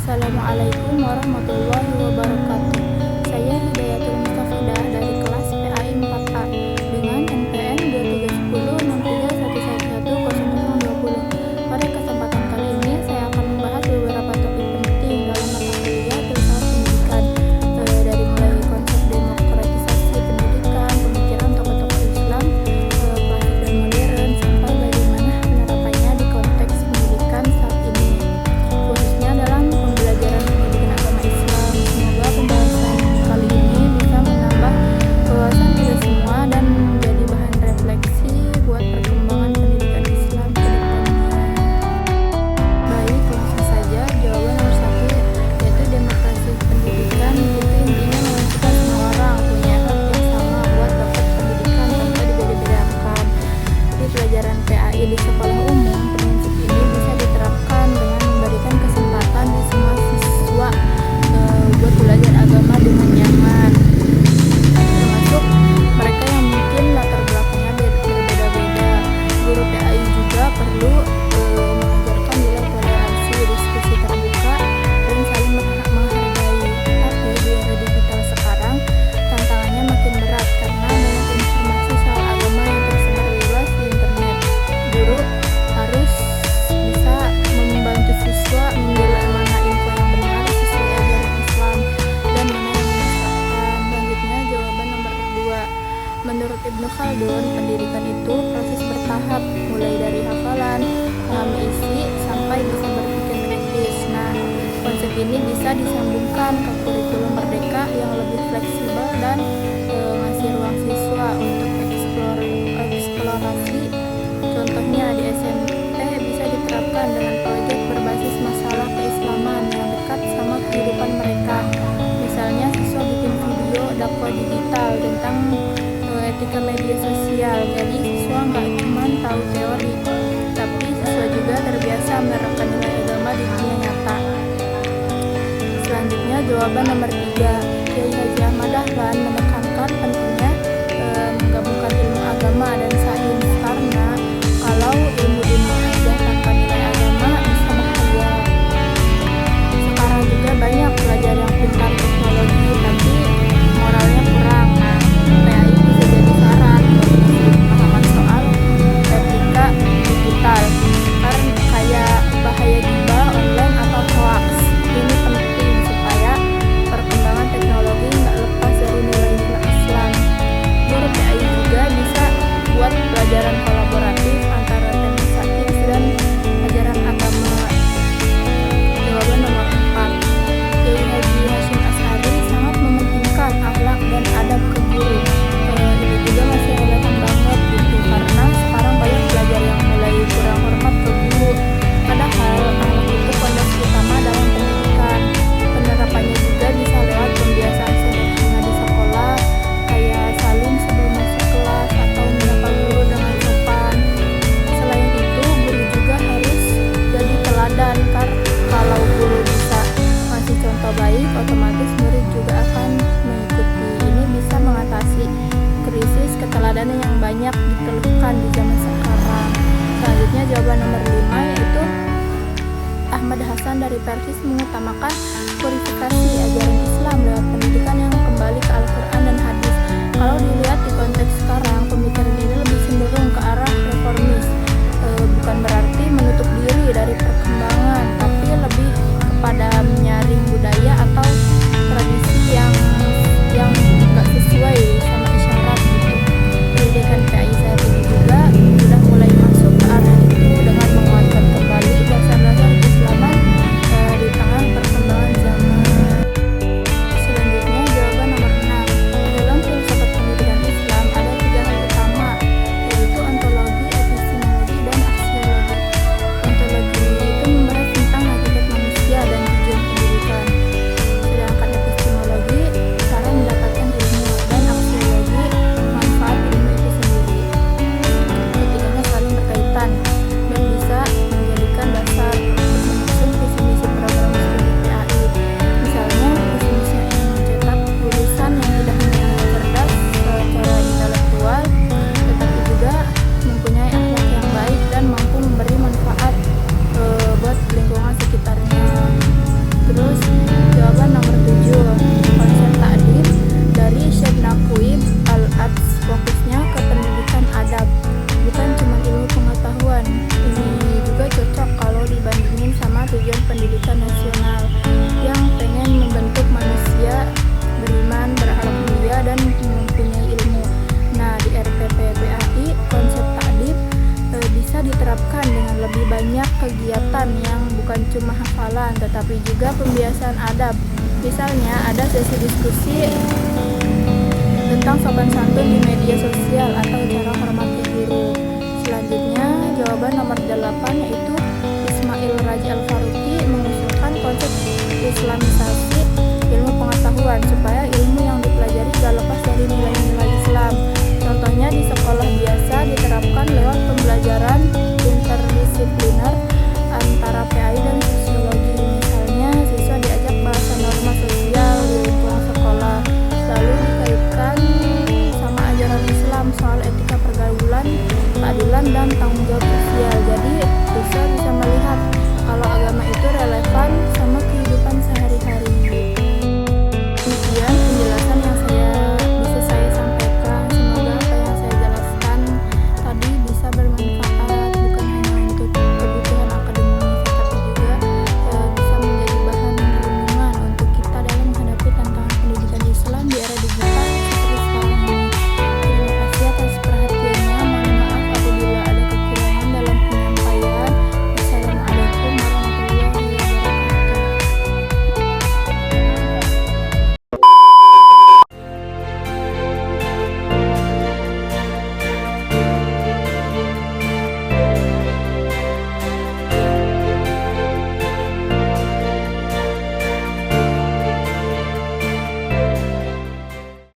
Assalamualaikum warahmatullahi wabarakatuh. Saya Hidayatul Mustafidah dari kelas PAI 4A dengan NPM 231063111020. Pada kesempatan kali ini saya akan membahas beberapa topik penting dalam mata kuliah filsafat pendidikan, dari mulai konsep demokratisasi pendidikan, pemikiran tokoh-tokoh Islam klasik dan modern, sampai bagaimana penerapannya di konteks pendidikan saat ini, khususnya dalam pembelajaran pendidikan agama Islam. Semoga pembahasan kali ini bisa menambah wawasan kita semua dan menjadi bahan refleksi buat perkembangan pendidikan Islam ke depannya. Baik, langsung saja. Jawaban nomor 1 yaitu demokrasi pendidikan itu intinya mewajibkan semua orang punya hak yang sama buat dapat pendidikan tanpa dibeda-bedakan. Di pelajaran PAI di sekolah umum, prinsip ini bisa diterapkan dengan memberikan kesempatan di semua siswa buat belajar agama dengan nyaman, termasuk mereka yang mungkin latar belakangnya berbeda-beda. Guru PAI juga perlu mengajarkan nilai toleransi, diskusi terbuka, dan saling menghargai. Tapi di era digital sekarang, tantangannya makin berat karena banyak informasi soal agama yang tersebar luas di internet. Guru harus bisa membantu siswa memilah mana info yang benar sesuai ajaran Islam dan mana yang menyesatkan. Selanjutnya, jawaban nomor 2. Menurut Ibnu Khaldun, pendidikan itu proses bertahap, mulai dari hafalan, memahami isi, sampai bisa berpikir kritis. Nah, konsep ini bisa disambungkan ke kurikulum merdeka yang lebih fleksibel dan ngasih ruang siswa untuk eksplorasi. Contohnya di SMP bisa diterapkan dengan proyek berbasis masalah keislaman yang dekat sama kehidupan mereka. Misalnya siswa bikin video dakwah digital tentang etika media sosial. Jadi siswa nggak cuma tahu teori, tapi siswa juga terbiasa menerapkan nilai agama di dunia nyata. Selanjutnya, jawaban nomor 3. Kiai Haji Ahmad Dahlan menekankan pentingnya menggabungkan ilmu agama dan sains, karena kalau ilmu-ilmu aja tanpa nilai agama bisa bahaya. Sekarang juga banyak pelajar yang pintar teknologi tapi moralnya kurang. Nah, PAI bisa jadi saran untuk pemahaman soal etika digital, karena kayak bahaya gibah online atau hoax. Ini penting supaya perkembangan teknologi nggak lepas dari nilai-nilai Islam. Guru PAI juga bisa buat pelajaran kolaboratif antara teknik sains dan ajaran agama. Jawaban nomor 4. Kiai Haji Hasyim Asy'ari sangat mementingkan akhlak dan adab ke guru. Ini juga masih relevan banget gitu, karena sekarang banyak pelajar yang mulai kurang hormat ke guru. Padahal akhlak itu pondasi utama dalam pendidikan. Penerapannya juga bisa lewat pembiasaan sederhana di sekolah, kayak salim sebelum masuk kelas atau menyapa guru dengan sopan. Selain itu, guru juga harus jadi teladan, kalau guru bisa ngasih contoh baik, otomatis murid juga akan mengikuti. Ini bisa mengatasi krisis keteladanan yang banyak dikeluhkan di zaman sekarang. Selanjutnya, jawaban nomor 5 yaitu Ahmad Hasan dari Persis mengutamakan purifikasi ajaran Islam lewat pendidikan yang kembali ke Al-Quran dan hadis. Kalau dilihat di konteks sekarang, pemikiran ini lebih cenderung ke arah reformis. Bukan berarti menutup diri dari perkembangan, tapi lebih kepada menyaring budaya atau tradisi yang nggak sesuai sama isyarat gitu. Pendidikan PAI saat ini juga sudah mulai masuk ke arah itu dengan menguatkan kembali dasar-dasar keislaman di tengah perkembangan zaman. Selanjutnya, jawaban nomor 6. Dalam kegiatan yang bukan cuma hafalan tetapi juga pembiasaan adab. Misalnya ada sesi diskusi tentang sopan santun di media sosial atau cara hormati guru. Selanjutnya jawaban nomor 8 yaitu Ismail Raji Al-Faruqi mengusulkan konsep islamisasi ilmu pengetahuan supaya ilmu yang dipelajari gak lepas dari nilai